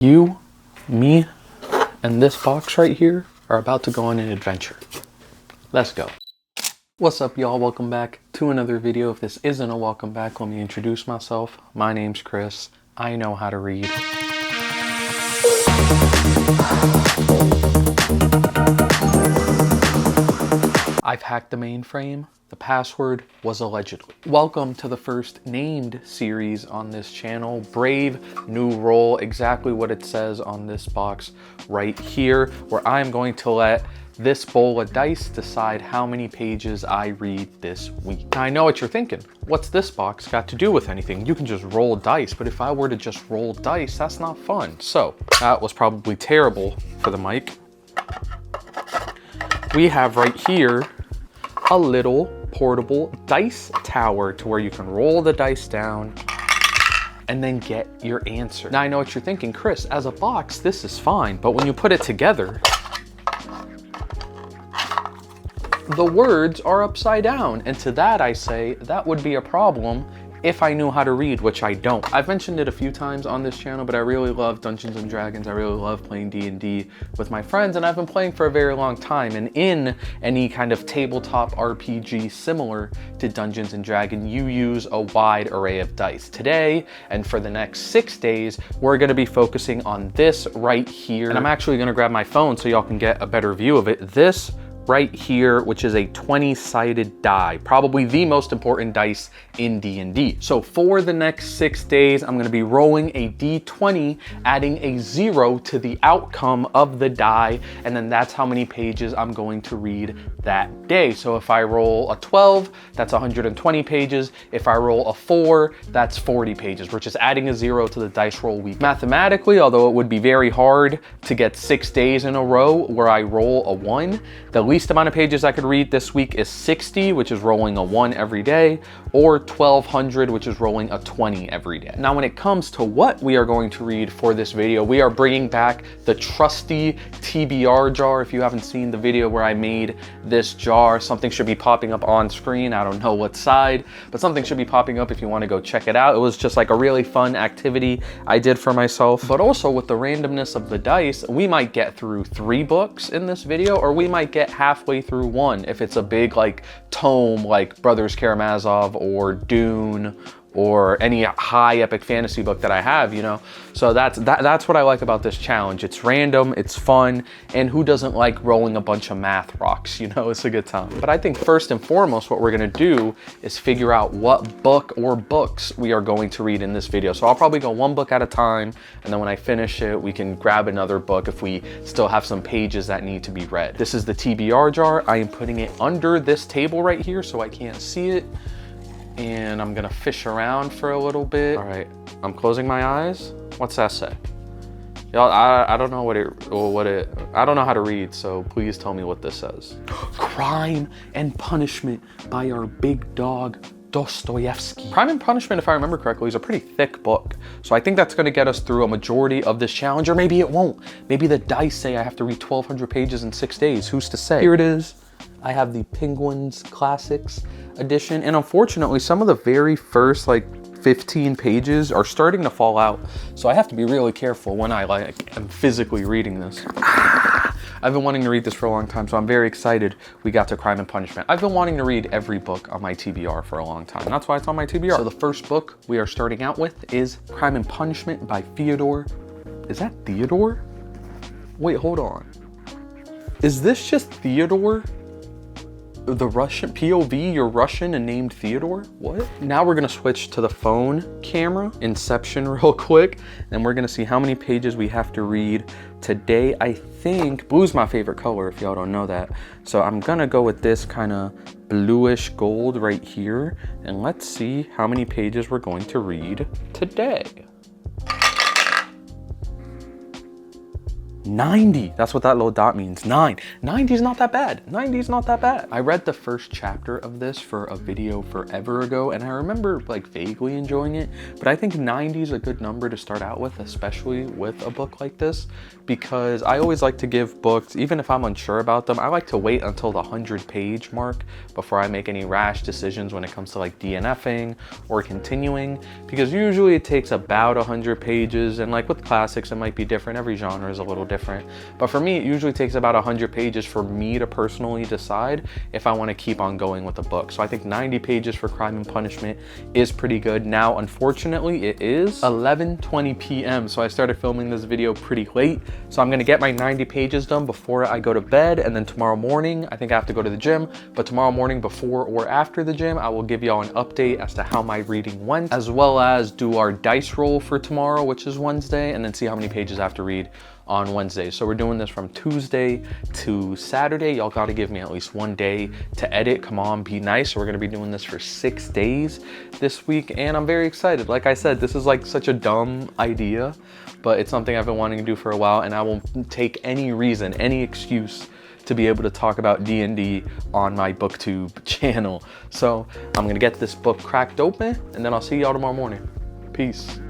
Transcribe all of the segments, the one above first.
You, me, and this box right here are about to go on an adventure. Let's go. What's up, y'all? Welcome back to another video. If this isn't a welcome back, let me introduce myself. My name's Chris. I know how to read. I've hacked the mainframe. The password was allegedly. Welcome to the first named series on this channel. Brave new role, exactly what it says on this box right here, where I'm going to let this bowl of dice decide how many pages I read this week. Now I know what you're thinking. What's this box got to do with anything? You can just roll dice, but if I were to just roll dice, that's not fun. So that was probably terrible for the mic. We have right here a little portable dice tower to where you can roll the dice down and then get your answer. Now I know what you're thinking, Chris, as a box, this is fine, but when you put it together, the words are upside down. And to that I say, that would be a problem if I knew how to read, which I don't. I've mentioned it a few times on this channel, but I really love Dungeons and Dragons. I really love playing D&D with my friends, and I've been playing for a very long time. And in any kind of tabletop RPG similar to Dungeons and Dragons, you use a wide array of dice. Today, and for the next 6 days, we're gonna be focusing on this right here. And I'm actually gonna grab my phone so y'all can get a better view of it. This right here, which is a 20-sided die, probably the most important dice in D&D. So for the next 6 days, I'm gonna be rolling a D20, adding a 0 to the outcome of the die, and then that's how many pages I'm going to read that day. So if I roll a 12, that's 120 pages. If I roll a 4, that's 40 pages. We're just adding a 0 to the dice roll week. Mathematically, although it would be very hard to get 6 days in a row where I roll a 1, the least amount of pages I could read this week is 60, which is rolling a 1 every day, or 1200, which is rolling a 20 every day. Now, when it comes to what we are going to read for this video, we are bringing back the trusty TBR jar. If you haven't seen the video where I made this jar, something should be popping up on screen. I don't know what side, but something should be popping up if you want to go check it out. It was just like a really fun activity I did for myself. But also with the randomness of the dice, we might get through 3 books in this video, or we might get halfway through 1 if it's a big like tome like Brothers Karamazov or Dune or any high epic fantasy book that I have, you know? So that's what I like about this challenge. It's random, it's fun, and who doesn't like rolling a bunch of math rocks, you know? It's a good time. But I think first and foremost, what we're gonna do is figure out what book or books we are going to read in this video. So I'll probably go 1 book at a time, and then when I finish it, we can grab another book if we still have some pages that need to be read. This is the TBR jar. I am putting it under this table right here so I can't see it. And I'm gonna fish around for a little bit. All right, I'm closing my eyes. What's that say? Y'all, I don't know I don't know how to read, so please tell me what this says. Crime and Punishment by our big dog, Dostoevsky. Crime and Punishment, if I remember correctly, is a pretty thick book. So I think that's gonna get us through a majority of this challenge, or maybe it won't. Maybe the dice say I have to read 1,200 pages in 6 days. Who's to say? Here it is. I have the Penguins Classics edition, and unfortunately some of the very first like 15 pages are starting to fall out, so I have to be really careful when I like am physically reading this. I've been wanting to read this for a long time, so I'm very excited we got to Crime and Punishment. I've been wanting to read every book on my TBR for a long time, and that's why it's on my TBR. So the first book we are starting out with is Crime and Punishment by Theodore. Is that Theodore? Wait, hold on. Is this just Theodore? The Russian POV, you're Russian and named Theodore? What? Now we're gonna switch to the phone camera, Inception real quick, and we're gonna see how many pages we have to read today. I think blue's my favorite color, if y'all don't know that. So I'm gonna go with this kind of bluish gold right here, and let's see how many pages we're going to read today. 90. That's what that little dot means. 9. 90 is not that bad. 90 is not that bad. I read the first chapter of this for a video forever ago, and I remember like vaguely enjoying it, but I think 90 is a good number to start out with, especially with a book like this, because I always like to give books, even if I'm unsure about them, I like to wait until the 100-page mark before I make any rash decisions when it comes to like DNFing or continuing, because usually it takes about 100 pages, and like with classics, it might be different. Every genre is a little different, but for me, it usually takes about 100 pages for me to personally decide if I want to keep on going with the book. So I think 90 pages for Crime and Punishment is pretty good. Now, unfortunately, it is 11:20 p.m. So I started filming this video pretty late. So I'm gonna get my 90 pages done before I go to bed, and then tomorrow morning, I think I have to go to the gym, but tomorrow morning before or after the gym, I will give y'all an update as to how my reading went, as well as do our dice roll for tomorrow, which is Wednesday, and then see how many pages I have to read on Wednesday. So we're doing this from Tuesday to Saturday. Y'all gotta give me at least one day to edit. Come on, be nice. So we're gonna be doing this for 6 days this week, and I'm very excited. Like I said, this is like such a dumb idea, but it's something I've been wanting to do for a while, and I will take any reason, any excuse to be able to talk about D&D on my BookTube channel. So I'm gonna get this book cracked open, and then I'll see y'all tomorrow morning. Peace.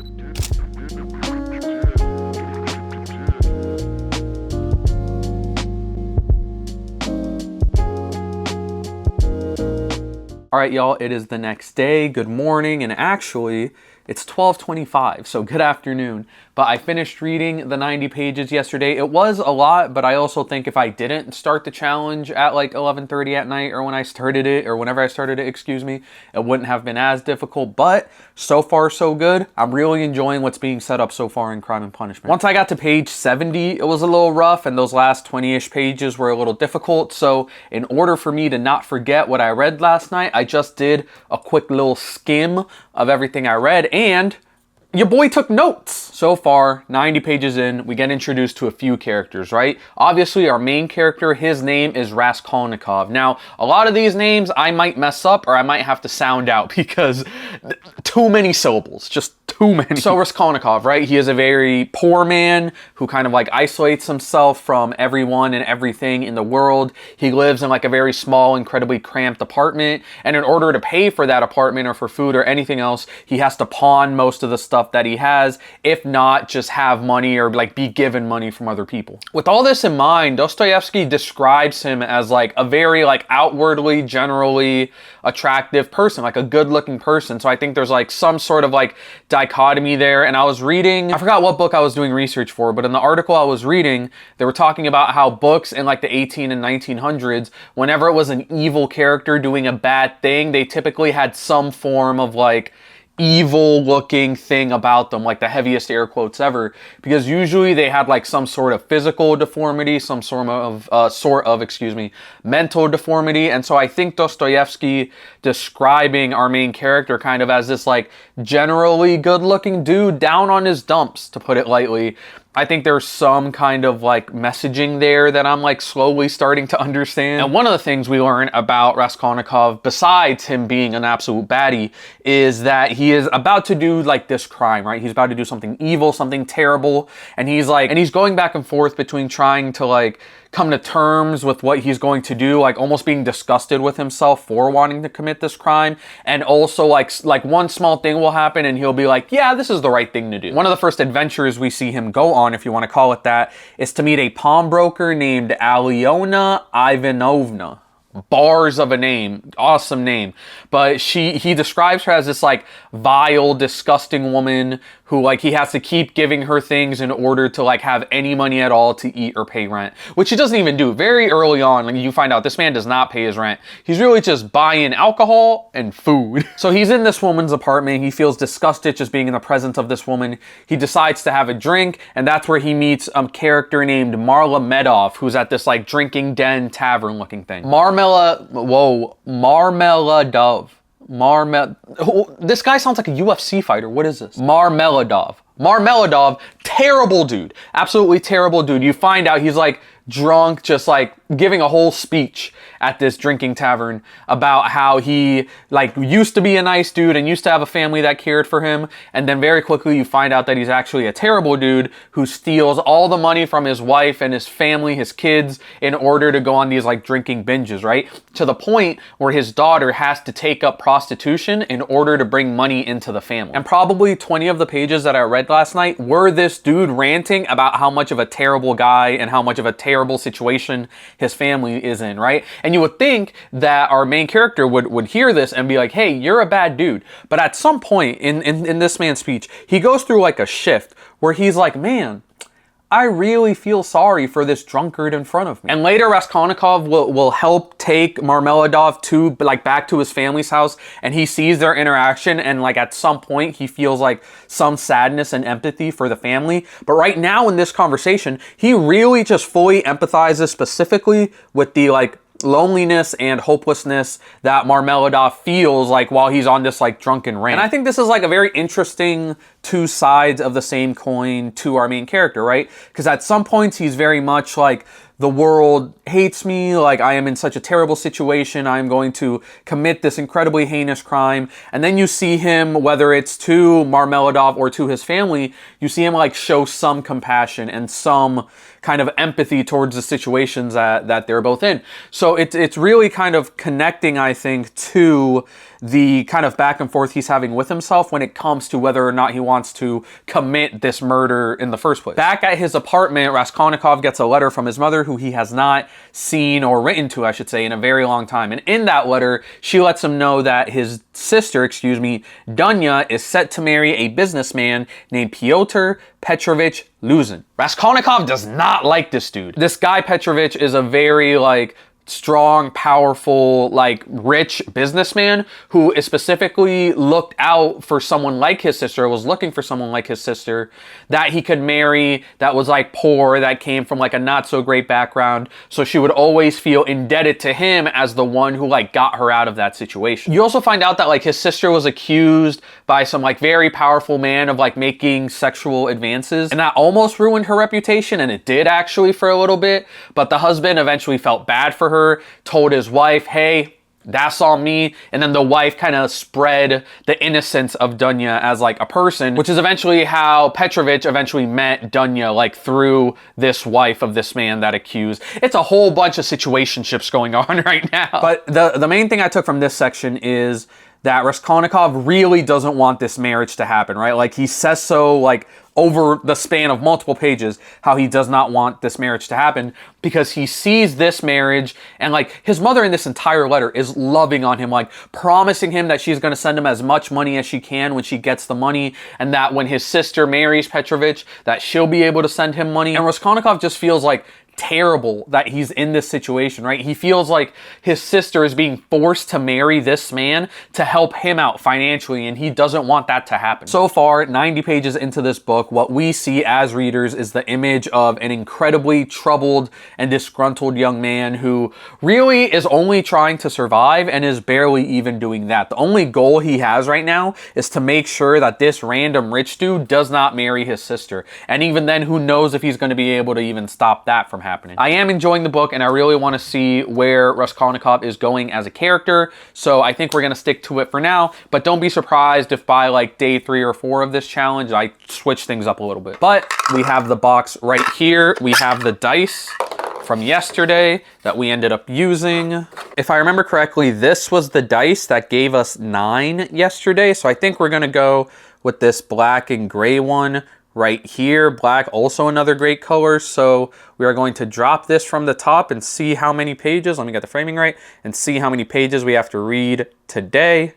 All right, y'all, it is the next day. Good morning, and actually, it's 12:25, so good afternoon. But I finished reading the 90 pages yesterday. It was a lot, but I also think if I didn't start the challenge at like 11:30 at night, or when I started it, or whenever I started it, excuse me, it wouldn't have been as difficult. But so far, so good. I'm really enjoying what's being set up so far in Crime and Punishment. Once I got to page 70, it was a little rough, and those last 20-ish pages were a little difficult. So in order for me to not forget what I read last night, I just did a quick little skim of everything I read, and your boy took notes. So far, 90 pages in, we get introduced to a few characters, right? Obviously, our main character, his name is Raskolnikov. Now, a lot of these names I might mess up, or I might have to sound out because too many syllables, just too many. So Raskolnikov, right? He is a very poor man who kind of like isolates himself from everyone and everything in the world. He lives in like a very small, incredibly cramped apartment. And in order to pay for that apartment or for food or anything else, he has to pawn most of the stuff that he has, if not just have money or like be given money from other people. With all this in mind, Dostoevsky describes him as like a very like outwardly, generally attractive person, like a good looking person. So I think there's like some sort of like dichotomy there. And I was reading, I forgot what book I was doing research for, but in the article I was reading, they were talking about how books in like the 18 and 1900s, whenever it was an evil character doing a bad thing, they typically had some form of like evil looking thing about them, like the heaviest air quotes ever, because usually they had like some sort of physical deformity, some sort of mental deformity. And so I think Dostoevsky describing our main character kind of as this like generally good looking dude down on his dumps, to put it lightly. I think there's some kind of like messaging there that I'm like slowly starting to understand. And one of the things we learn about Raskolnikov, besides him being an absolute baddie, is that he is about to do like this crime, right? He's about to do something evil, something terrible. And he's going back and forth between trying to like come to terms with what he's going to do, like almost being disgusted with himself for wanting to commit this crime, and also like one small thing will happen and he'll be like, yeah, this is the right thing to do. One of the first adventures we see him go on, if you want to call it that, is to meet a pawnbroker named Alyona Ivanovna. Bars of a name, awesome name. But he describes her as this like vile, disgusting woman who like he has to keep giving her things in order to like have any money at all to eat or pay rent, which he doesn't even do. Very early on, like, you find out this man does not pay his rent. He's really just buying alcohol and food. So he's in this woman's apartment. He feels disgusted just being in the presence of this woman. He decides to have a drink, and that's where he meets a character named Marla Medov, who's at this like drinking den tavern looking thing. This guy sounds like a UFC fighter. What is this? Marmeladov, terrible dude. Absolutely terrible dude. You find out he's like drunk, just like giving a whole speech at this drinking tavern about how he like used to be a nice dude and used to have a family that cared for him, and then very quickly you find out that he's actually a terrible dude who steals all the money from his wife and his family, his kids, in order to go on these like drinking binges, right? To the point where his daughter has to take up prostitution in order to bring money into the family. And probably 20 of the pages that I read last night were this dude ranting about how much of a terrible guy and how much of a terrible situation his family is in, right? And you would think that our main character would hear this and be like, hey, you're a bad dude. But at some point in this man's speech, he goes through like a shift where he's like, man, I really feel sorry for this drunkard in front of me. And later Raskolnikov will help take Marmeladov to like back to his family's house, and he sees their interaction, and like at some point he feels like some sadness and empathy for the family. But right now in this conversation, he really just fully empathizes specifically with the like loneliness and hopelessness that Marmeladov feels like while he's on this like drunken rant. And I think this is like a very interesting two sides of the same coin to our main character, right? Because at some points he's very much like, the world hates me, like I am in such a terrible situation, I'm going to commit this incredibly heinous crime. And then you see him, whether it's to Marmeladov or to his family, you see him like show some compassion and some kind of empathy towards the situations that they're both in. So it's really kind of connecting, I think, to the kind of back and forth he's having with himself when it comes to whether or not he wants to commit this murder in the first place. Back at his apartment, Raskolnikov gets a letter from his mother, who he has not seen or written to, I should say, in a very long time. And in that letter, she lets him know that his sister, Dunya, is set to marry a businessman named Pyotr Petrovich Luzin. Raskolnikov does not like this dude. This guy Petrovich is a very like strong, powerful, like rich businessman who is specifically looked out for someone like his sister, was looking for someone like his sister that he could marry, that was like poor, that came from like a not so great background. So she would always feel indebted to him as the one who like got her out of that situation. You also find out that like his sister was accused by some like very powerful man of like making sexual advances, and that almost ruined her reputation, and it did actually for a little bit. But the husband eventually felt bad for her, told his wife, hey, that's on me. And then the wife kind of spread the innocence of Dunya as like a person, which is eventually how Petrovich eventually met Dunya, like through this wife of this man that accused. It's a whole bunch of situationships going on right now. But the main thing I took from this section is that Raskolnikov really doesn't want this marriage to happen, right? Like he says so like over the span of multiple pages how he does not want this marriage to happen, because he sees this marriage, and like his mother in this entire letter is loving on him, like promising him that she's going to send him as much money as she can when she gets the money, and that when his sister marries Petrovich, that she'll be able to send him money. And Raskolnikov just feels like terrible that he's in this situation, right? He feels like his sister is being forced to marry this man to help him out financially, and he doesn't want that to happen. So far, 90 pages into this book, what we see as readers is the image of an incredibly troubled and disgruntled young man who really is only trying to survive and is barely even doing that. The only goal he has right now is to make sure that this random rich dude does not marry his sister. And even then, who knows if he's going to be able to even stop that from happening. I am enjoying the book, and I really want to see where Raskolnikov is going as a character, so I think we're going to stick to it for now. But don't be surprised if by like day 3 or 4 of this challenge I switch things up a little bit. But we have the box right here. We have the dice from yesterday that we ended up using. If I remember correctly, this was the dice that gave us 9 yesterday, so I think we're going to go with this black and gray one right here. Black, also another great color. So we are going to drop this from the top and see how many pages, let me get the framing right, and see how many pages we have to read today.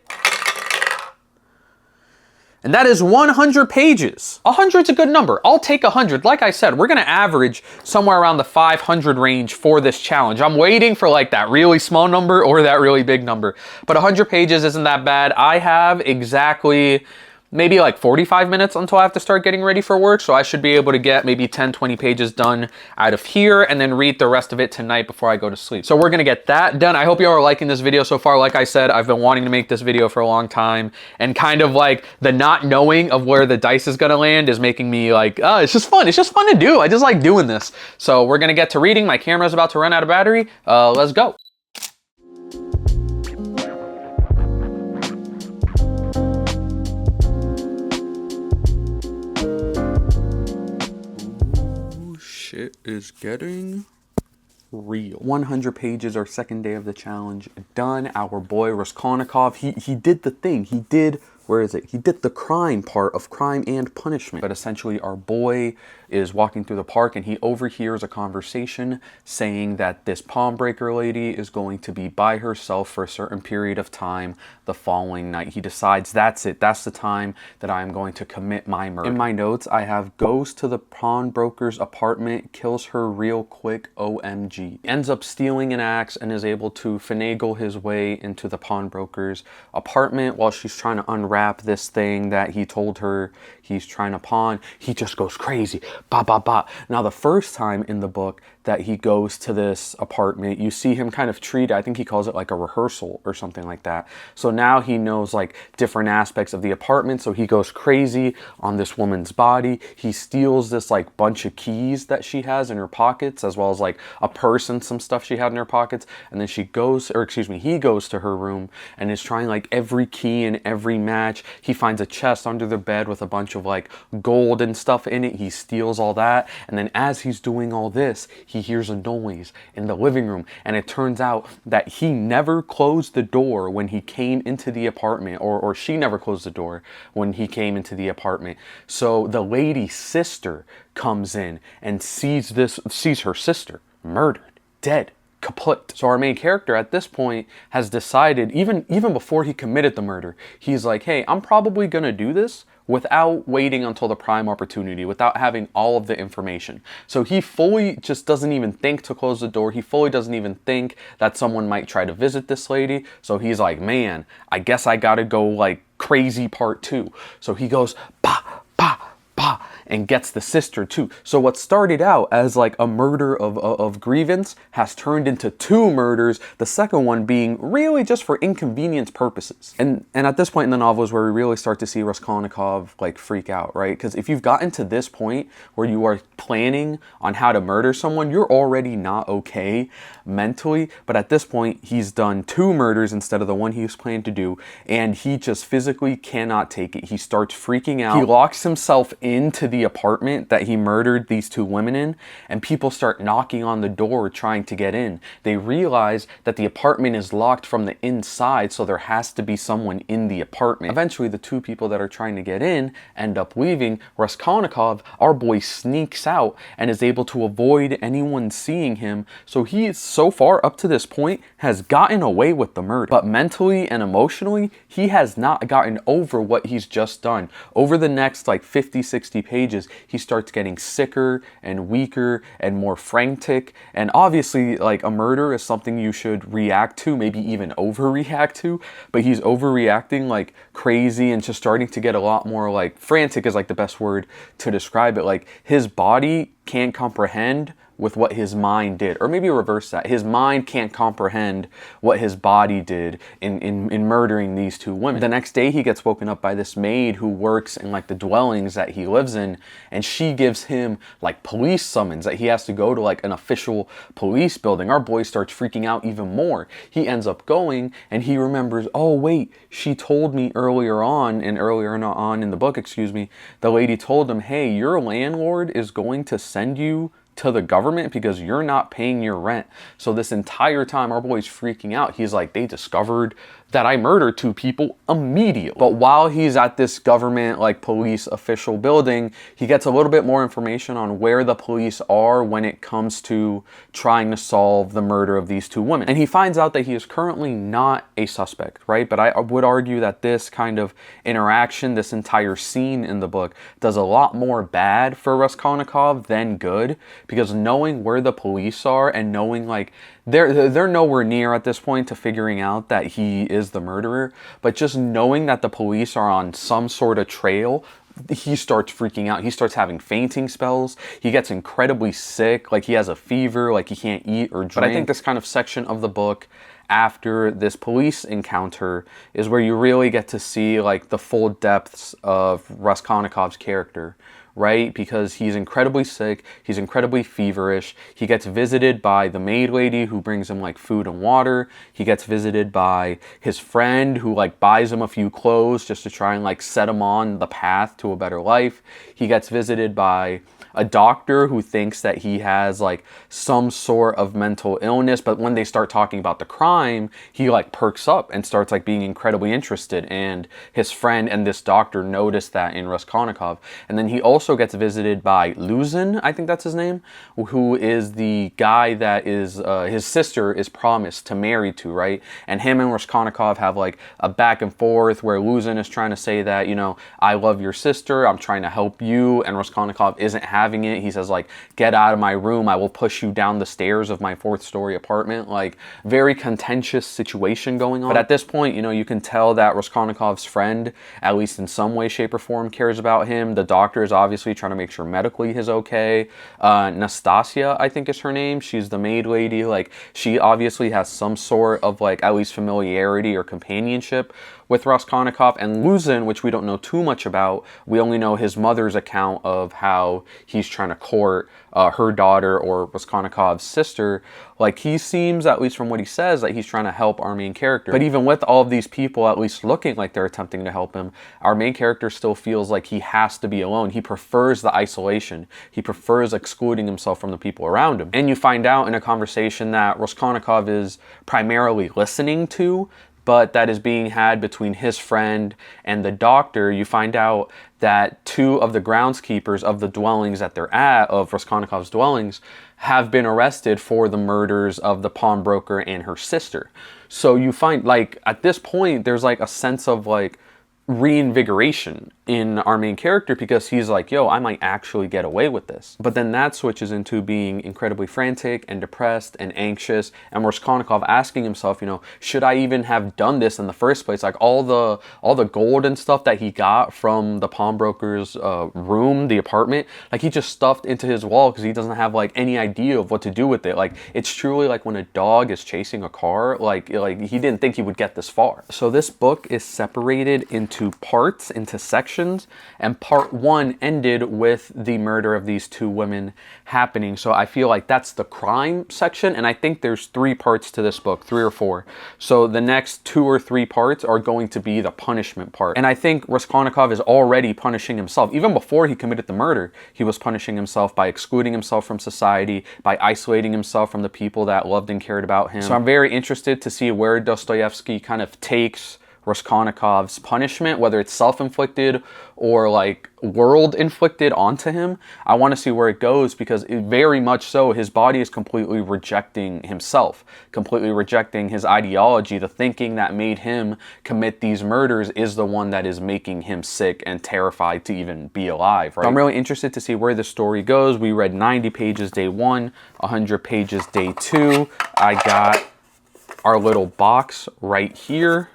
And that is 100 pages. 100's a good number. I'll take 100. Like I said, we're gonna average somewhere around the 500 range for this challenge. I'm waiting for like that really small number or that really big number. But 100 pages isn't that bad. I have exactly maybe like 45 minutes until I have to start getting ready for work. So I should be able to get maybe 10, 20 pages done out of here and then read the rest of it tonight before I go to sleep. So we're gonna get that done. I hope you all are liking this video so far. Like I said, I've been wanting to make this video for a long time, and kind of like the not knowing of where the dice is gonna land is making me like, oh, it's just fun. It's just fun to do. I just like doing this. So we're gonna get to reading. My camera's about to run out of battery. Let's go. Shit is getting real. 100 pages, our second day of the challenge done. Our boy Raskolnikov, he did the thing. He did, where is it? He did the crime part of Crime and Punishment. But essentially our boy is walking through the park and he overhears a conversation saying that this palm breaker lady is going to be by herself for a certain period of time the following night. He decides that's it. That's the time that I am going to commit my murder. In my notes, I have goes to the pawnbroker's apartment, kills her real quick, OMG. Ends up stealing an axe and is able to finagle his way into the pawnbroker's apartment while she's trying to unwrap this thing that he told her he's trying to pawn. He just goes crazy. Ba, ba, ba. Now, the first time in the book that he goes to this apartment, you see him kind of treat, I think he calls it like a rehearsal or something like that. So now he knows like different aspects of the apartment. So he goes crazy on this woman's body. He steals this like bunch of keys that she has in her pockets, as well as like a purse and some stuff she had in her pockets. And then he goes to her room and is trying like every key and every match. He finds a chest under the bed with a bunch of like gold and stuff in it. He steals all that. And then as he's doing all this, he hears a noise in the living room, and it turns out that he never closed the door when he came into the apartment, or she never closed the door when he came into the apartment. So the lady's sister comes in and sees her sister murdered, dead, kaput. So our main character at this point has decided, even before he committed the murder, he's like, hey, I'm probably gonna do this without waiting until the prime opportunity, without having all of the information. So he fully just doesn't even think to close the door. He fully doesn't even think that someone might try to visit this lady. So he's like, man, I guess I gotta go like crazy part 2. So he goes, bah, bah, bah, and gets the sister too. So what started out as like a murder of grievance has turned into 2 murders, the second one being really just for inconvenience purposes. And at this point in the novel is where we really start to see Raskolnikov like freak out, right? Because if you've gotten to this point where you are planning on how to murder someone, you're already not okay mentally. But at this point, he's done 2 murders instead of the one he was planning to do, and he just physically cannot take it. He starts freaking out. He locks himself into the apartment that he murdered these 2 women in, and people start knocking on the door trying to get in. They realize that the apartment is locked from the inside, so there has to be someone in the apartment. Eventually, the 2 people that are trying to get in end up leaving. Raskolnikov, our boy, sneaks out and is able to avoid anyone seeing him. So he is, so far up to this point, has gotten away with the murder. But mentally and emotionally, he has not gotten over what he's just done. Over the next like 50, 60 pages, he starts getting sicker and weaker and more frantic. And obviously, like, a murder is something you should react to, maybe even overreact to. But he's overreacting like crazy and just starting to get a lot more like frantic is like the best word to describe it. Like, his body can't comprehend with what his mind did, or maybe reverse that. His mind can't comprehend what his body did in murdering these 2 women. The next day, he gets woken up by this maid who works in like the dwellings that he lives in, and she gives him like police summons that he has to go to like an official police building. Our boy starts freaking out even more. He ends up going, and he remembers, oh wait, she told me earlier on in the book, the lady told him, hey, your landlord is going to send you to the government because you're not paying your rent. So this entire time, our boy's freaking out. He's like, they discovered that I murdered 2 people immediately. But while he's at this government, like, police official building, he gets a little bit more information on where the police are when it comes to trying to solve the murder of these 2 women. And he finds out that he is currently not a suspect, right? But I would argue that this kind of interaction, this entire scene in the book, does a lot more bad for Raskolnikov than good, because knowing where the police are and knowing like they're nowhere near at this point to figuring out that he is the murderer, but just knowing that the police are on some sort of trail, he starts freaking out. He starts having fainting spells. He gets incredibly sick, like he has a fever, like he can't eat or drink. But I think this kind of section of the book after this police encounter is where you really get to see like the full depths of Raskolnikov's character, right? Because he's incredibly sick, he's incredibly feverish, he gets visited by the maid lady who brings him like food and water, he gets visited by his friend who like buys him a few clothes just to try and like set him on the path to a better life, he gets visited by a doctor who thinks that he has like some sort of mental illness, but when they start talking about the crime, he like perks up and starts like being incredibly interested, and his friend and this doctor notice that in Raskolnikov. And then he also gets visited by Luzin, I think that's his name, who is the guy that is his sister is promised to marry to, right? And him and Raskolnikov have like a back and forth where Luzin is trying to say that, you know, I love your sister, I'm trying to help you, and Raskolnikov isn't having it. He says like, get out of my room, I will push you down the stairs of my 4th story apartment. Like, very contentious situation going on. But at this point, you know, you can tell that Raskolnikov's friend, at least in some way, shape, or form, cares about him. The doctor is obviously trying to make sure medically he's okay. Nastasia, I think is her name. She's the maid lady. Like, she obviously has some sort of like at least familiarity or companionship with Raskolnikov. And Luzin, which we don't know too much about, we only know his mother's account of how he's trying to court her daughter, or Raskolnikov's sister. Like, he seems, at least from what he says, that he's trying to help our main character. But even with all of these people at least looking like they're attempting to help him, our main character still feels like he has to be alone. He prefers the isolation. He prefers excluding himself from the people around him. And you find out in a conversation that Raskolnikov is primarily listening to, but that is being had between his friend and the doctor. You find out that 2 of the groundskeepers of the dwellings that they're at, of Raskolnikov's dwellings, have been arrested for the murders of the pawnbroker and her sister. So you find, like, at this point, there's like a sense of like reinvigoration in our main character, because he's like, yo, I might actually get away with this. But then that switches into being incredibly frantic and depressed and anxious, and Raskolnikov asking himself, you know, should I even have done this in the first place? Like, all the gold and stuff that he got from the pawnbroker's room, the apartment, like, he just stuffed into his wall because he doesn't have like any idea of what to do with it. Like, it's truly like when a dog is chasing a car, like he didn't think he would get this far. So this book is separated into parts, into sections, and part 1 ended with the murder of these 2 women happening. So I feel like that's the crime section, and I think there's 3 parts to this book, 3 or 4. So the next 2 or 3 parts are going to be the punishment part. And I think Raskolnikov is already punishing himself. Even before he committed the murder, he was punishing himself by excluding himself from society, by isolating himself from the people that loved and cared about him. So I'm very interested to see where Dostoevsky kind of takes Raskolnikov's punishment, whether it's self-inflicted or like world-inflicted onto him. I want to see where it goes, because very much so, his body is completely rejecting himself, completely rejecting his ideology. The thinking that made him commit these murders is the one that is making him sick and terrified to even be alive, right? So I'm really interested to see where the story goes. We read 90 pages day 1, 100 pages day 2. I got our little box right here.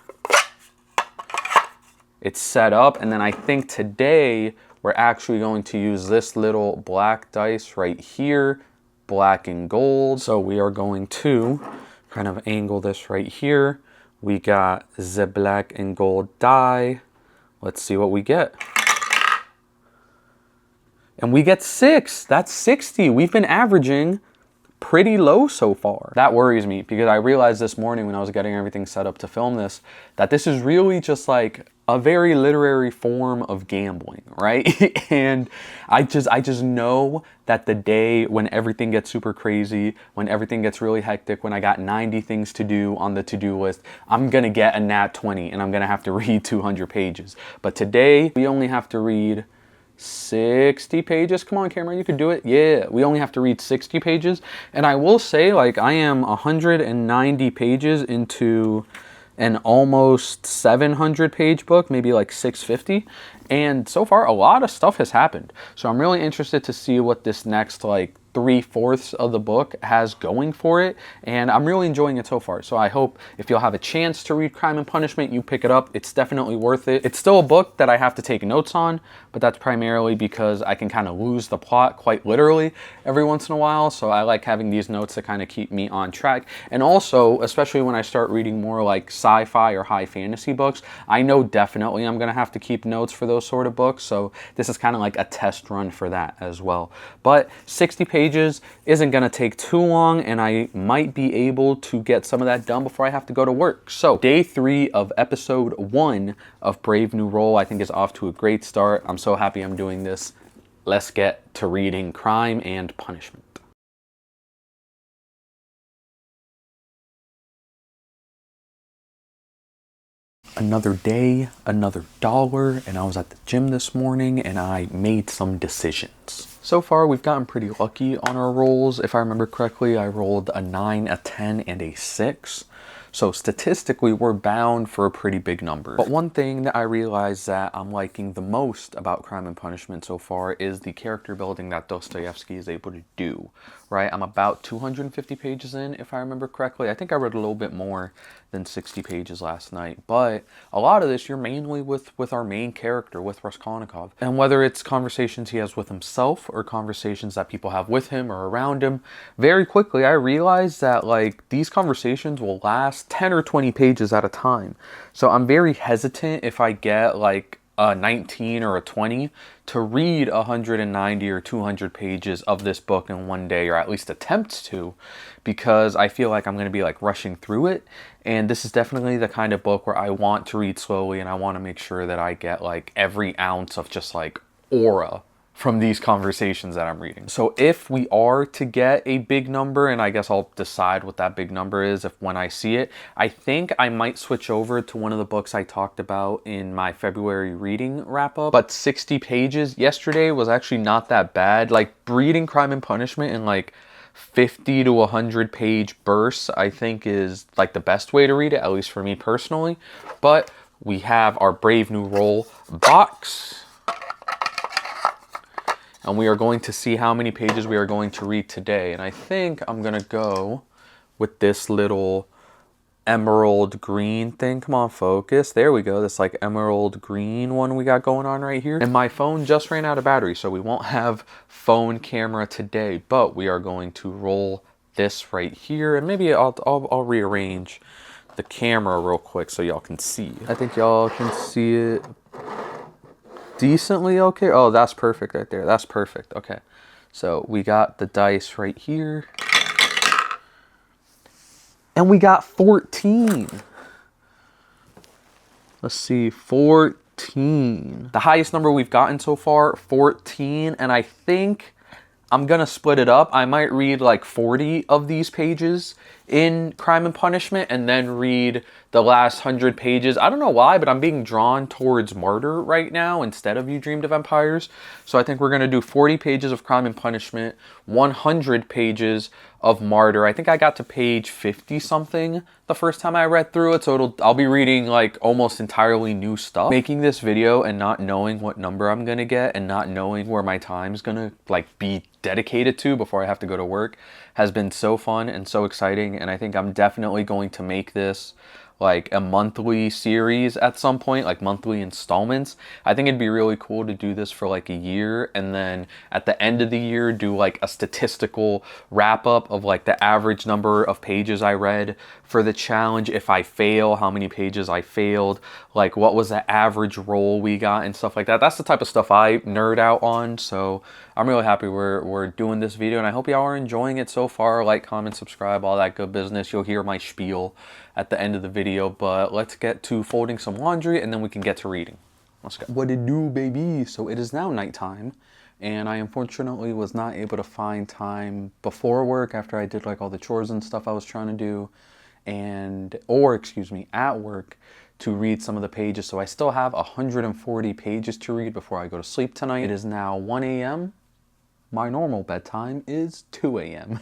It's set up, and then I think today we're actually going to use this little black dice right here, black and gold. So we are going to kind of angle this right here. We got the black and gold die. Let's see what we get. And we get 6. That's 60. We've been averaging pretty low so far. That worries me, because I realized this morning when I was getting everything set up to film this, that this is really just like a very literary form of gambling, right? And I just know that the day when everything gets super crazy, when everything gets really hectic, when I got 90 things to do on the to-do list, I'm gonna get a nat 20 and I'm gonna have to read 200 pages. But today we only have to read 60 pages. Come on, camera, you could do it. Yeah, we only have to read 60 pages. And I will say, like, I am 190 pages into an almost 700 page book, maybe like 650. And so far, a lot of stuff has happened. So I'm really interested to see what this next like 3/4 of the book has going for it, and I'm really enjoying it so far. So I hope if you'll have a chance to read Crime and Punishment, you pick it up. It's definitely worth it. It's still a book that I have to take notes on, but that's primarily because I can kind of lose the plot quite literally every once in a while. So I like having these notes to kind of keep me on track. And also, especially when I start reading more like sci-fi or high fantasy books, I know definitely I'm going to have to keep notes for those sort of books. So this is kind of like a test run for that as well. But 60 pages isn't going to take too long, and I might be able to get some of that done before I have to go to work. So day 3 of episode 1 of Brave New Role I think is off to a great start. I'm so happy I'm doing this. Let's get to reading Crime and Punishment. Another day, another dollar, and I was at the gym this morning and I made some decisions. So far, we've gotten pretty lucky on our rolls. If I remember correctly, I rolled a 9, a 10, and a 6. So statistically, we're bound for a pretty big number. But one thing that I realized that I'm liking the most about Crime and Punishment so far is the character building that Dostoevsky is able to do, right? I'm about 250 pages in, if I remember correctly. I think I read a little bit more than 60 pages last night. But a lot of this, you're mainly with our main character, with Raskolnikov. And whether it's conversations he has with himself or conversations that people have with him or around him, very quickly I realized that like these conversations will last 10 or 20 pages at a time. So I'm very hesitant if I get like a 19 or a 20 to read 190 or 200 pages of this book in one day, or at least attempt to, because I feel like I'm going to be like rushing through it. And this is definitely the kind of book where I want to read slowly, and I want to make sure that I get like every ounce of just like aura from these conversations that I'm reading. So if we are to get a big number, and I guess I'll decide what that big number is if when I see it, I think I might switch over to one of the books I talked about in my February reading wrap up. But 60 pages yesterday was actually not that bad. Like reading Crime and Punishment in like 50 to 100 page bursts, I think is like the best way to read it, at least for me personally. But we have our Brave New Role box, and we are going to see how many pages we are going to read today. And I think I'm going to go with this little emerald green thing. Come on, focus. There we go. This like emerald green one we got going on right here. And my phone just ran out of battery, so we won't have phone camera today. But we are going to roll this right here. And maybe I'll rearrange the camera real quick so y'all can see. I think y'all can see it decently okay. Oh, that's perfect right there. That's perfect. Okay. So we got the dice right here. And we got 14. Let's see, 14. The highest number we've gotten so far, 14. And I think I'm going to split it up. I might read like 40 of these pages in Crime and Punishment and then read the last 100 pages. I don't know why, but I'm being drawn towards Martyr right now instead of You Dreamed of Empires. So I think we're going to do 40 pages of Crime and Punishment, 100 pages of Martyr. I think I got to page 50 something the first time I read through it. So I'll be reading like almost entirely new stuff. Making this video and not knowing what number I'm going to get and not knowing where my time's going to like be dedicated to before I have to go to work has been so fun and so exciting. And I think I'm definitely going to make this like a monthly series at some point, like monthly installments. I think it'd be really cool to do this for like a year, and then at the end of the year do like a statistical wrap up of like the average number of pages I read for the challenge. If I fail, how many pages I failed, like what was the average roll we got and stuff like that. That's the type of stuff I nerd out on. So I'm really happy we're doing this video, and I hope y'all are enjoying it so far. Like, comment, subscribe, all that good business. You'll hear my spiel at the end of the video, but let's get to folding some laundry and then we can get to reading. Let's go. What it do, baby? So it is now nighttime, and I unfortunately was not able to find time before work after I did like all the chores and stuff I was trying to do, at work, to read some of the pages. So I still have 140 pages to read before I go to sleep tonight. It is now 1 a.m. my normal bedtime is 2 a.m.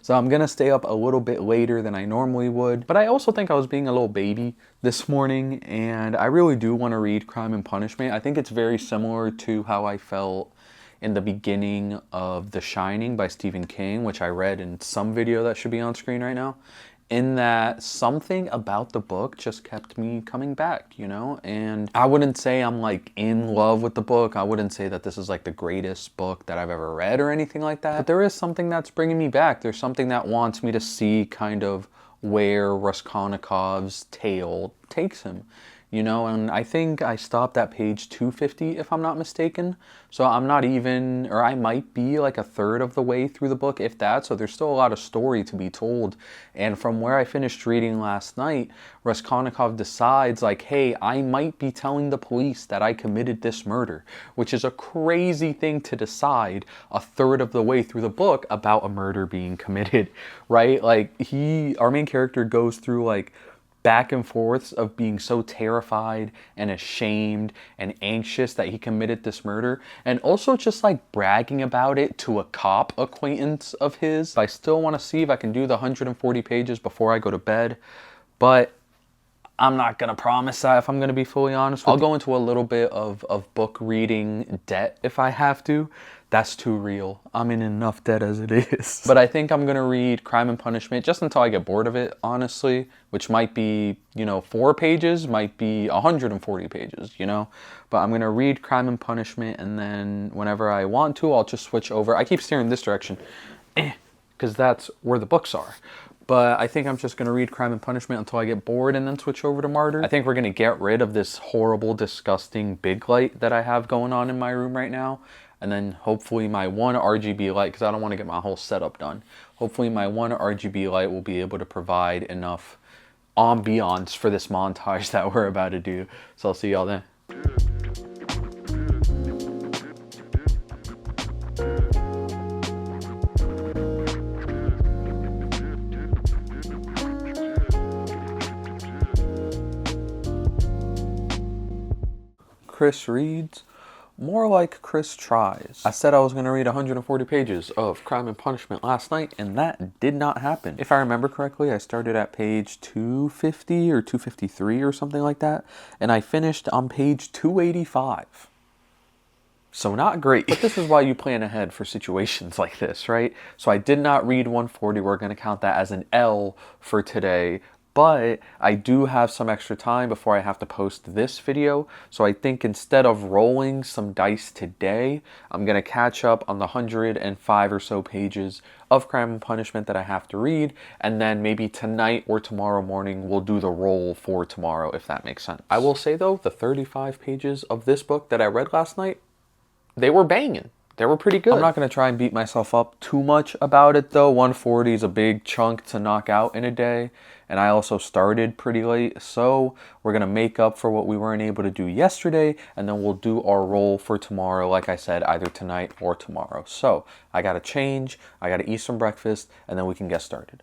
So I'm gonna stay up a little bit later than I normally would. But I also think I was being a little baby this morning, and I really do want to read Crime and Punishment. I think it's very similar to how I felt in the beginning of The Shining by Stephen King, which I read in some video that should be on screen right now, in that something about the book just kept me coming back, you know? And I wouldn't say I'm like in love with the book. I wouldn't say that this is like the greatest book that I've ever read or anything like that. But there is something that's bringing me back. There's something that wants me to see kind of where Raskolnikov's tale takes him. You know, and I think I stopped at page 250, if I'm not mistaken. So I'm not even, or I might be like a third of the way through the book, if that. So there's still a lot of story to be told. And from where I finished reading last night, Raskolnikov decides like, hey, I might be telling the police that I committed this murder, which is a crazy thing to decide a third of the way through the book about a murder being committed, right? Like our main character goes through like back and forths of being so terrified and ashamed and anxious that he committed this murder, and also just like bragging about it to a cop acquaintance of his. I still want to see if I can do the 140 pages before I go to bed, but I'm not going to promise that, if I'm going to be fully honest. I'll go into a little bit of book reading debt if I have to. That's too real. I'm in enough debt as it is. But I think I'm going to read Crime and Punishment just until I get bored of it, honestly, which might be, 4 pages, might be 140 pages, But I'm going to read Crime and Punishment, and then whenever I want to, I'll just switch over. I keep steering this direction because that's where the books are. But I think I'm just going to read Crime and Punishment until I get bored and then switch over to Martyr. I think we're going to get rid of this horrible, disgusting big light that I have going on in my room right now. And then hopefully my one RGB light, because I don't want to get my whole setup done. Hopefully my one RGB light will be able to provide enough ambiance for this montage that we're about to do. So I'll see y'all then. Chris reads. More like Chris tries. I said I was going to read 140 pages of Crime and Punishment last night, and that did not happen. If I remember correctly, I started at page 250 or 253 or something like that, and I finished on page 285. So not great. But this is why you plan ahead for situations like this, right? So I did not read 140. We're going to count that as an L for today. But I do have some extra time before I have to post this video. So I think instead of rolling some dice today, I'm going to catch up on the 105 or so pages of Crime and Punishment that I have to read. And then maybe tonight or tomorrow morning, we'll do the roll for tomorrow, if that makes sense. I will say though, the 35 pages of this book that I read last night, they were banging. They were pretty good. I'm not going to try and beat myself up too much about it though. 140 is a big chunk to knock out in a day. And I also started pretty late. So we're going to make up for what we weren't able to do yesterday. And then we'll do our roll for tomorrow. Like I said, either tonight or tomorrow. So I got to change. I got to eat some breakfast. And then we can get started.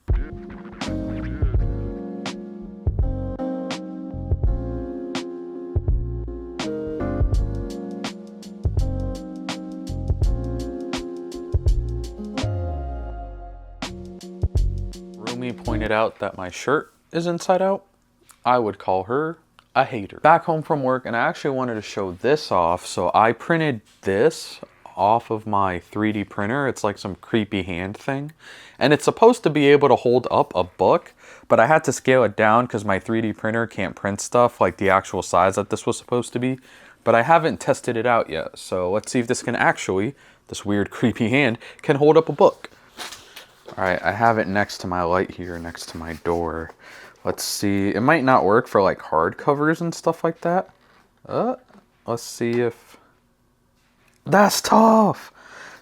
Pointed out that my shirt is inside out. I would call her a hater. Back home from work, and I actually wanted to show this off. So I printed this off of my 3D printer. It's like some creepy hand thing. And it's supposed to be able to hold up a book, but I had to scale it down because my 3D printer can't print stuff like the actual size that this was supposed to be. But I haven't tested it out yet. So let's see if this can actually, this weird creepy hand, can hold up a book. All right, I have it next to my light here, next to my door. Let's see. It might not work for like hardcovers and stuff like that. Let's see if... That's tough.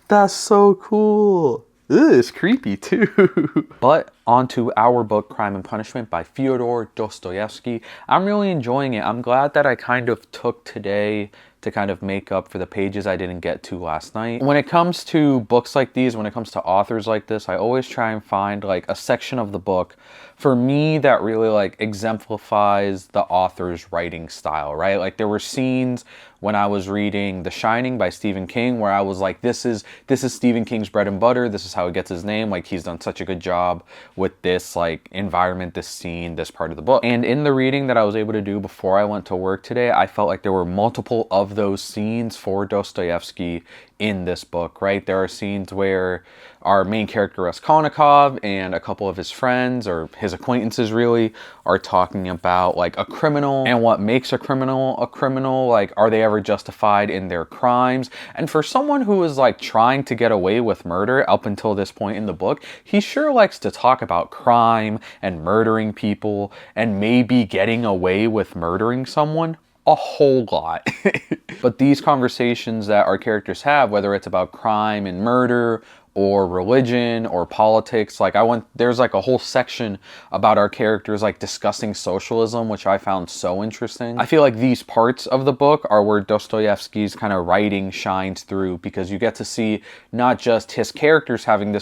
That's so cool. It's creepy too. But onto our book, Crime and Punishment by Fyodor Dostoevsky. I'm really enjoying it. I'm glad that I kind of took today to kind of make up for the pages I didn't get to last night. When it comes to books like these, when it comes to authors like this, I always try and find like a section of the book for me that really like exemplifies the author's writing style, right? Like there were scenes when I was reading The Shining by Stephen King, where I was like, this is Stephen King's bread and butter. This is how he gets his name. Like, he's done such a good job with this like environment, this scene, this part of the book. And in the reading that I was able to do before I went to work today, I felt like there were multiple of those scenes for Dostoevsky in this book, right? There are scenes where our main character Raskolnikov and a couple of his friends, or his acquaintances really, are talking about like a criminal and what makes a criminal a criminal. Like, are they ever justified in their crimes? And for someone who is like trying to get away with murder up until this point in the book, he sure likes to talk about crime and murdering people and maybe getting away with murdering someone a whole lot. But these conversations that our characters have, whether it's about crime and murder or religion or politics, like there's like a whole section about our characters like discussing socialism, which I found so interesting. I feel like these parts of the book are where Dostoevsky's kind of writing shines through, because you get to see not just his characters having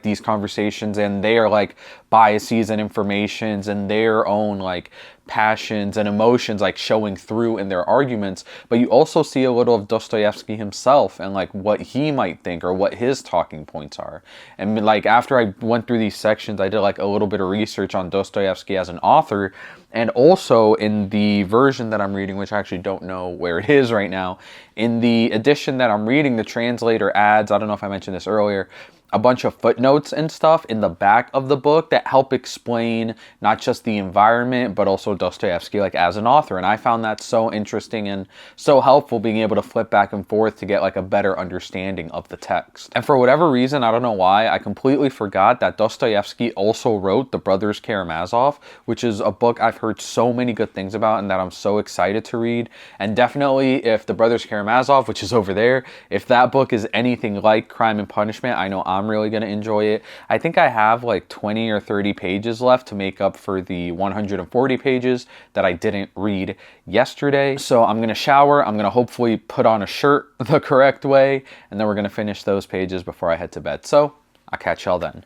these conversations and their like biases and informations and their own like passions and emotions like showing through in their arguments, but you also see a little of Dostoevsky himself and like what he might think or what his talking points are. And like after I went through these sections, I did like a little bit of research on Dostoevsky as an author, and also in the version that I'm reading, which I actually don't know where it is right now, in the edition that I'm reading, the translator adds, I don't know if I mentioned this earlier, a bunch of footnotes and stuff in the back of the book that help explain not just the environment, but also Dostoevsky like as an author. And I found that so interesting and so helpful, being able to flip back and forth to get like a better understanding of the text. And for whatever reason, I don't know why, I completely forgot that Dostoevsky also wrote The Brothers Karamazov, which is a book I've heard so many good things about and that I'm so excited to read. And definitely if The Brothers Karamazov, which is over there, if that book is anything like Crime and Punishment, I know I'm really going to enjoy it. I think I have like 20 or 30 pages left to make up for the 140 pages that I didn't read yesterday. So I'm going to shower. I'm going to hopefully put on a shirt the correct way, and then we're going to finish those pages before I head to bed. So I'll catch y'all then.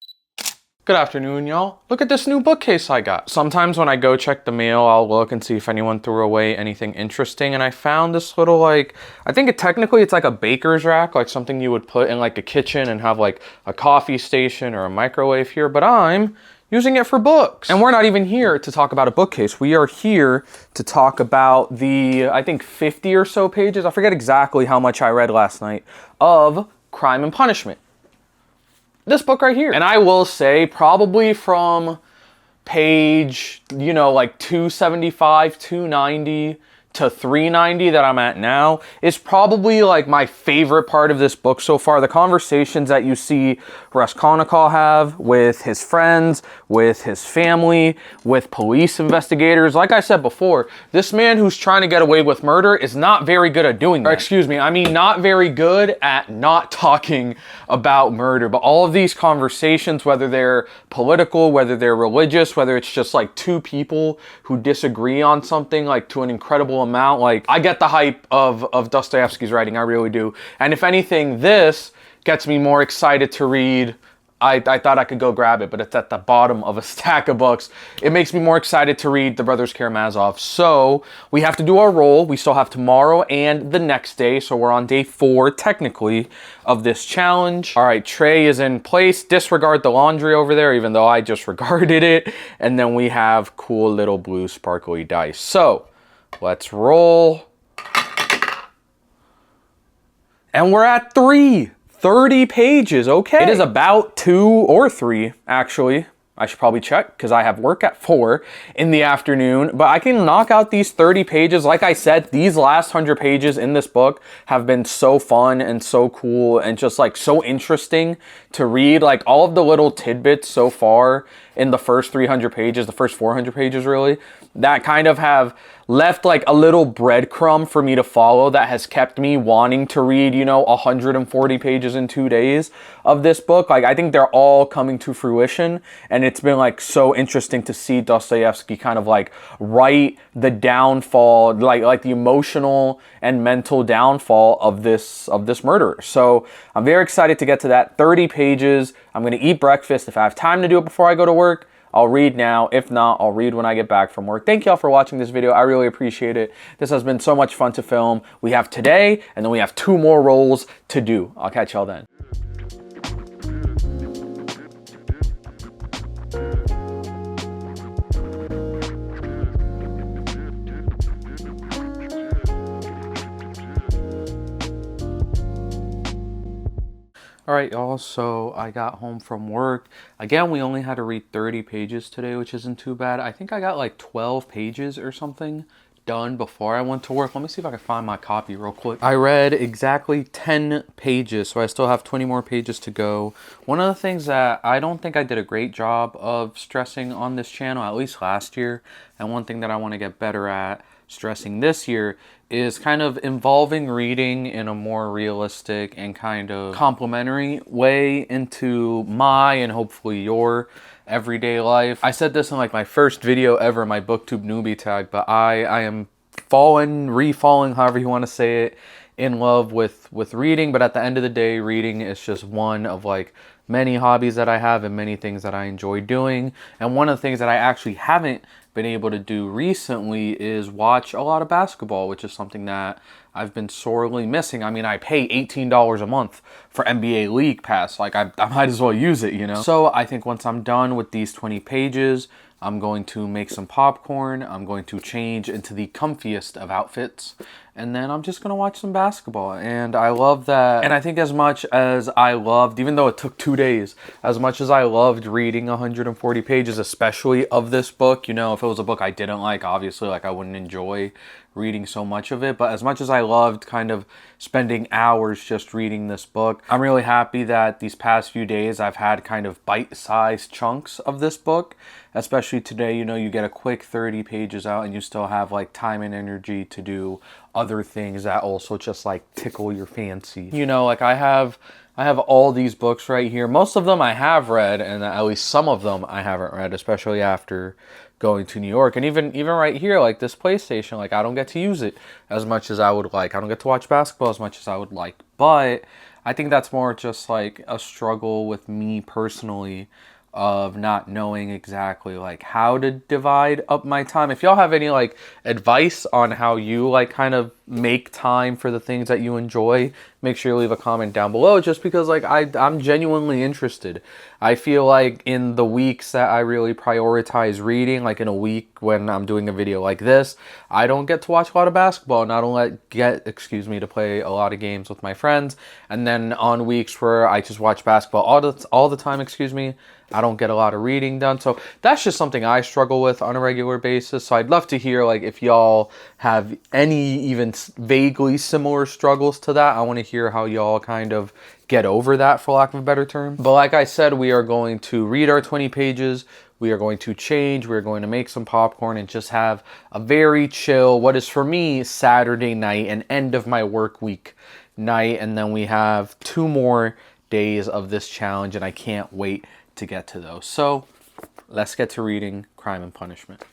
Good afternoon, y'all. Look at this new bookcase I got. Sometimes when I go check the mail, I'll look and see if anyone threw away anything interesting. And I found this little, like, I think technically it's like a baker's rack, like something you would put in like a kitchen and have like a coffee station or a microwave here. But I'm using it for books. And we're not even here to talk about a bookcase. We are here to talk about the, I think 50 or so pages, I forget exactly how much I read last night, of Crime and Punishment. This book right here. And I will say probably from page, like 275, 290 to 390 that I'm at now is probably like my favorite part of this book so far. The conversations that you see Raskolnikov have with his friends, with his family, with police investigators. Like I said before, this man who's trying to get away with murder is not very good at doing that. Or excuse me, I mean not very good at not talking about murder. But all of these conversations, whether they're political, whether they're religious, whether it's just like two people who disagree on something like to an incredible amount, like I get the hype of Dostoevsky's writing, I really do. And if anything, this gets me more excited to read. I thought I could go grab it, but it's at the bottom of a stack of books. It makes me more excited to read The Brothers Karamazov. So we have to do our roll. We still have tomorrow and the next day. So we're on day 4, technically, of this challenge. All right, tray is in place. Disregard the laundry over there, even though I just regarded it. And then we have cool little blue sparkly dice. So let's roll. And we're at 30 pages, okay. It is about 2 or 3, actually. I should probably check because I have work at 4 in the afternoon, but I can knock out these 30 pages. Like I said, these last 100 pages in this book have been so fun and so cool and just like so interesting to read. Like all of the little tidbits so far in the first 300 pages, the first 400 pages really, that kind of have left like a little breadcrumb for me to follow that has kept me wanting to read, 140 pages in 2 days of this book. Like I think they're all coming to fruition, and it's been like so interesting to see Dostoevsky kind of like write the downfall, like the emotional and mental downfall of this murderer. So I'm very excited to get to that 30 pages. I'm going to eat breakfast. If I have time to do it before I go to work, I'll read now. If not, I'll read when I get back from work. Thank y'all for watching this video. I really appreciate it. This has been so much fun to film. We have today, and then we have 2 more rolls to do. I'll catch y'all then. All right, y'all, so I got home from work. Again, we only had to read 30 pages today, which isn't too bad. I think I got like 12 pages or something done before I went to work. Let me see if I can find my copy real quick. I read exactly 10 pages, so I still have 20 more pages to go. One of the things that I don't think I did a great job of stressing on this channel, at least last year, and one thing that I want to get better at stressing this year is kind of involving reading in a more realistic and kind of complementary way into my and hopefully your everyday life. I said this in like my first video ever, my booktube newbie tag, but I am refalling, however you want to say it, in love with reading. But at the end of the day, reading is just one of like many hobbies that I have and many things that I enjoy doing. And one of the things that I actually haven't been able to do recently is watch a lot of basketball, which is something that I've been sorely missing. I mean, I pay $18 a month for NBA League Pass. Like, I might as well use it, you know? So I think once I'm done with these 20 pages, I'm going to make some popcorn. I'm going to change into the comfiest of outfits. And then I'm just going to watch some basketball. And I love that. And I think as much as I loved, even though it took 2 days, as much as I loved reading 140 pages, especially of this book, you know, if it was a book I didn't like, obviously, like, I wouldn't enjoy reading so much of it. But as much as I loved kind of spending hours just reading this book, I'm really happy that these past few days I've had kind of bite-sized chunks of this book. Especially today, you know, you get a quick 30 pages out and you still have like time and energy to do other things that also just like tickle your fancy. You know, like I have all these books right here. Most of them I have read, and at least some of them I haven't read, especially after going to New York. And even right here, like this PlayStation, like I don't get to use it as much as I would like. I don't get to watch basketball as much as I would like. But I think that's more just like a struggle with me personally of not knowing exactly like how to divide up my time. If y'all have any like advice on how you like kind of make time for the things that you enjoy, make sure you leave a comment down below, just because like I'm genuinely interested. I feel like in the weeks that I really prioritize reading, like in a week when I'm doing a video like this, I don't get to watch a lot of basketball, and I don't get to play a lot of games with my friends. And then on weeks where I just watch basketball all the time, I don't get a lot of reading done. So that's just something I struggle with on a regular basis. So I'd love to hear like if y'all have any even vaguely similar struggles to that. I want to hear how y'all kind of get over that, for lack of a better term. But like I said, we are going to read our 20 pages. We are going to change. We're going to make some popcorn and just have a very chill, what is for me, Saturday night, an end of my work week night. And then we have 2 more days of this challenge, and I can't wait to get to those. So let's get to reading Crime and Punishment.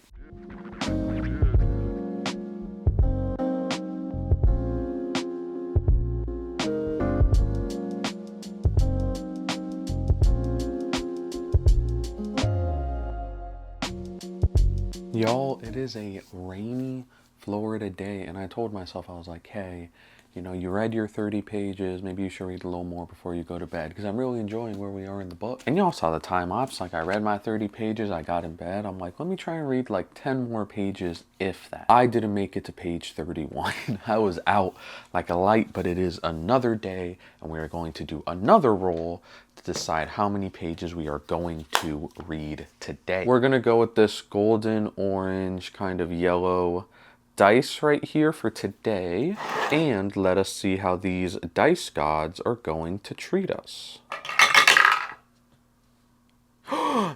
Y'all, it is a rainy Florida day, and I told myself, I was like, hey, you know, you read your 30 pages, maybe you should read a little more before you go to bed, because I'm really enjoying where we are in the book. And y'all saw the time lapse. Like, I read my 30 pages, I got in bed, I'm like, let me try and read like 10 more pages, if that. I didn't make it to page 31. I was out like a light, but it is another day, and we are going to do another roll to decide how many pages we are going to read today. We're gonna go with this golden orange kind of yellow dice right here for today, and let us see how these dice gods are going to treat us.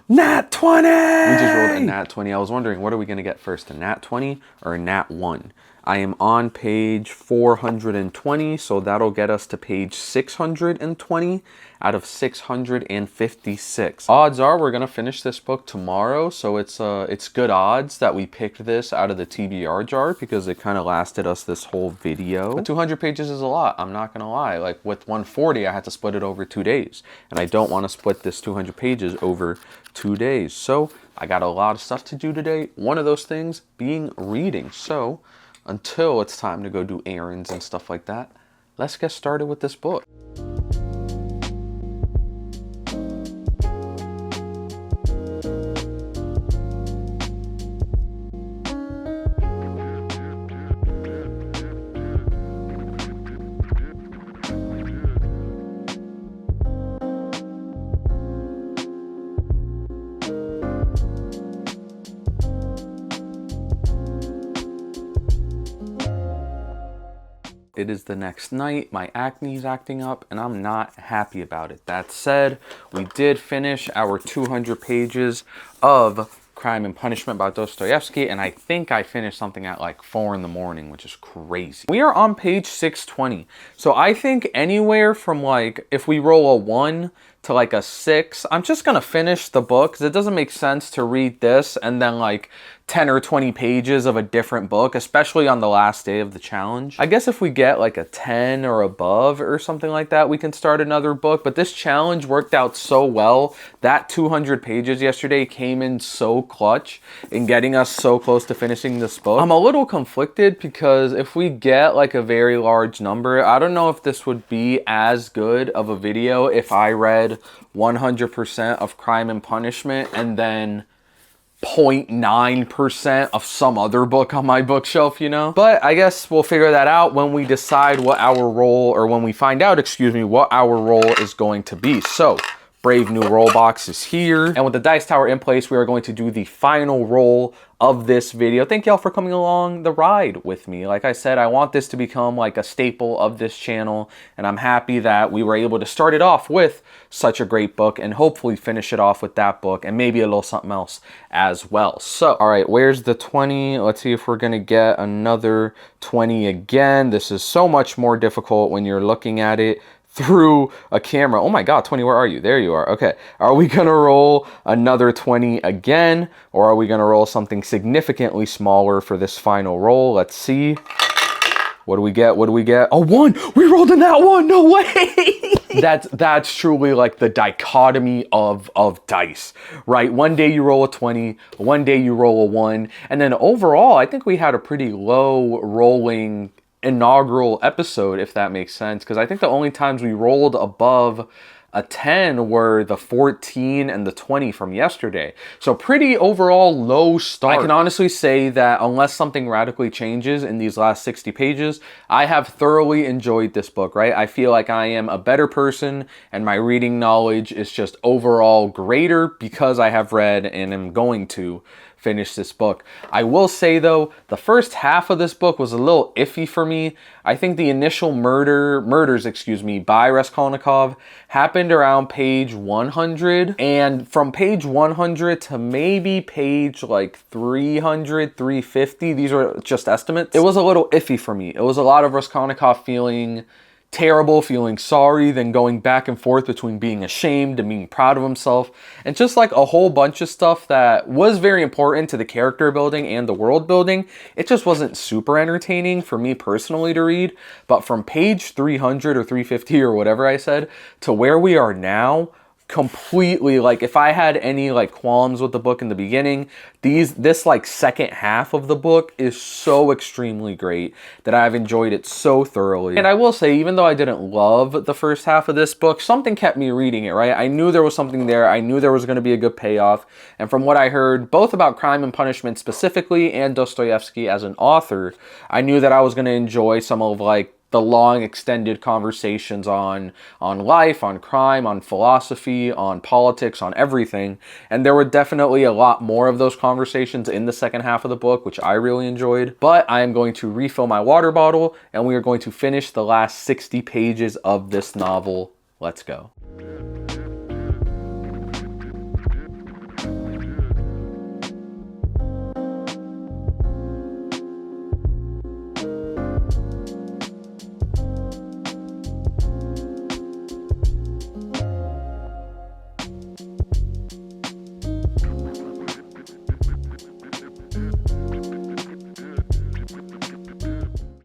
Nat 20! We just rolled a nat 20. I was wondering, what are we gonna get first, a nat 20 or a nat 1? I am on page 420, so that'll get us to page 620 out of 656. Odds are we're gonna finish this book tomorrow, so it's good odds that we picked this out of the TBR jar because it kind of lasted us this whole video. But 200 pages is a lot, I'm not gonna lie. Like with 140, I had to split it over 2 days, and I don't want to split this 200 pages over 2 days. So I got a lot of stuff to do today. One of those things being reading. So until it's time to go do errands and stuff like that, let's get started with this book. It is the next night, my acne's acting up, and I'm not happy about it. That said, we did finish our 200 pages of Crime and Punishment by Dostoevsky, and I think I finished something at like 4 in the morning, which is crazy. We are on page 620, so I think anywhere from like, if we roll a 1 to like a 6, I'm just gonna finish the book, because it doesn't make sense to read this and then like 10 or 20 pages of a different book, especially on the last day of the challenge. I guess if we get like a 10 or above or something like that, we can start another book. But this challenge worked out so well. That 200 pages yesterday came in so clutch in getting us so close to finishing this book. I'm a little conflicted because if we get like a very large number, I don't know if this would be as good of a video if I read 100% of Crime and Punishment and then 0.9% of some other book on my bookshelf, you know? But I guess we'll figure that out when we decide what our role, or when we find out, excuse me, what our role is going to be. So, Brave New Roll Box is here. And with the dice tower in place, we are going to do the final roll of this video. Thank y'all for coming along the ride with me. Like I said, I want this to become like a staple of this channel, and I'm happy that we were able to start it off with such a great book and hopefully finish it off with that book and maybe a little something else as well. So, all right, where's the 20? Let's see if we're gonna get another 20 again. This is so much more difficult when you're looking at it through a camera. Oh my God, 20, where are you? There you are. Okay, are we gonna roll another 20 again, or are we gonna roll something significantly smaller for this final roll? Let's see. What do we get? What do we get? A 1! We rolled in that one! No way! That's truly like the dichotomy of dice, right? One day you roll a 20, one day you roll a 1, and then overall, I think we had a pretty low rolling inaugural episode, if that makes sense, because I think the only times we rolled above a 10 were the 14 and the 20 from yesterday. So pretty overall low start. I can honestly say that unless something radically changes in these last 60 pages, I have thoroughly enjoyed this book, right? I feel like I am a better person and my reading knowledge is just overall greater because I have read and am going to finish this book. I will say though, the first half of this book was a little iffy for me. I think the initial murders, excuse me, by Raskolnikov happened around page 100, and from page 100 to maybe page like 300, 350, these are just estimates, it was a little iffy for me. It was a lot of Raskolnikov feeling terrible, feeling sorry, then going back and forth between being ashamed and being proud of himself, and just like a whole bunch of stuff that was very important to the character building and the world building. It just wasn't super entertaining for me personally to read. But from page 300 or 350 or whatever I said to where we are now, completely, like if I had any like qualms with the book in the beginning, this like second half of the book is so extremely great that I've enjoyed it so thoroughly. And I will say, even though I didn't love the first half of this book, something kept me reading it, right? I knew there was something there. I knew there was going to be a good payoff. And from what I heard, both about Crime and Punishment specifically and Dostoevsky as an author, I knew that I was going to enjoy some of like the long extended conversations on life, on crime, on philosophy, on politics, on everything. And there were definitely a lot more of those conversations in the second half of the book, which I really enjoyed. But I am going to refill my water bottle and we are going to finish the last 60 pages of this novel. Let's go.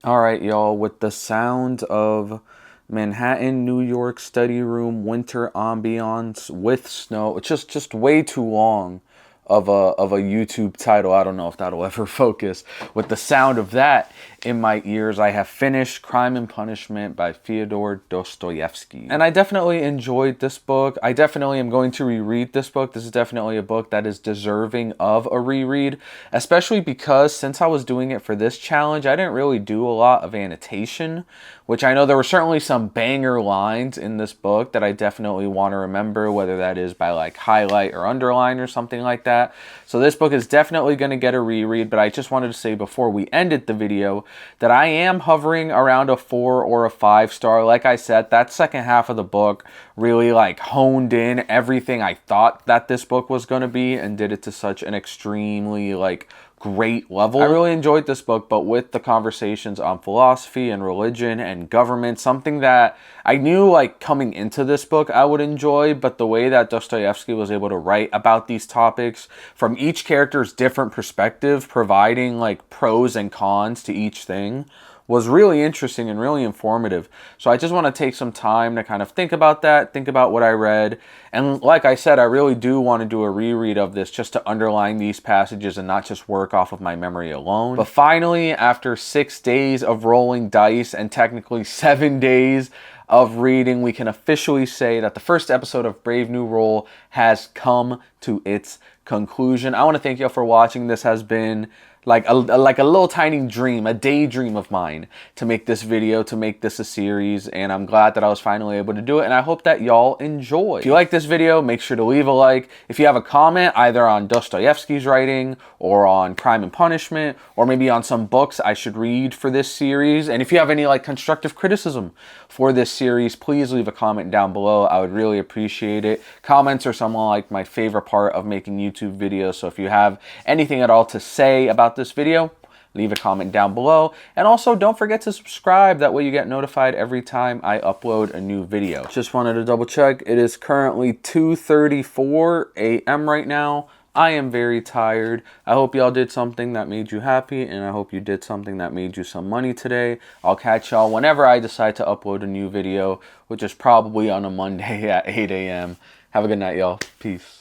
All right, y'all, with the sound of Manhattan, New York study room, winter ambiance with snow, it's just way too long of a YouTube title. I don't know if that'll ever focus. With the sound of that in my ears, I have finished Crime and Punishment by Fyodor Dostoevsky. And I definitely enjoyed this book. I definitely am going to reread this book. This is definitely a book that is deserving of a reread, especially because since I was doing it for this challenge, I didn't really do a lot of annotation, which I know there were certainly some banger lines in this book that I definitely want to remember, whether that is by like highlight or underline or something like that. So this book is definitely going to get a reread, but I just wanted to say before we ended the video that I am hovering around a 4 or a 5 star. Like I said, that second half of the book really like honed in everything I thought that this book was going to be and did it to such an extremely like great level. I really enjoyed this book, but with the conversations on philosophy and religion and government, something that I knew like coming into this book I would enjoy, but the way that Dostoevsky was able to write about these topics from each character's different perspective, providing like pros and cons to each thing, was really interesting and really informative. So I just want to take some time to kind of think about that, think about what I read. And like I said, I really do want to do a reread of this just to underline these passages and not just work off of my memory alone. But finally, after 6 days of rolling dice and technically 7 days of reading, we can officially say that the first episode of Brave New Role has come to its conclusion. I want to thank you all for watching. This has been like a little tiny dream, a daydream of mine to make this video, to make this a series, and I'm glad that I was finally able to do it, and I hope that y'all enjoy. If you like this video, make sure to leave a like. If you have a comment either on Dostoevsky's writing or on Crime and Punishment, or maybe on some books I should read for this series, and if you have any like constructive criticism for this series, please leave a comment down below. I would really appreciate it. Comments are somewhat like my favorite part of making YouTube videos, so if you have anything at all to say about this video, leave a comment down below. And also don't forget to subscribe, that way you get notified every time I upload a new video. Just wanted to double check, it is currently 2:34 a.m. right now. I am very tired. I hope y'all did something that made you happy, and I hope you did something that made you some money today. I'll catch y'all whenever I decide to upload a new video, which is probably on a Monday at 8 a.m. Have a good night, y'all. Peace.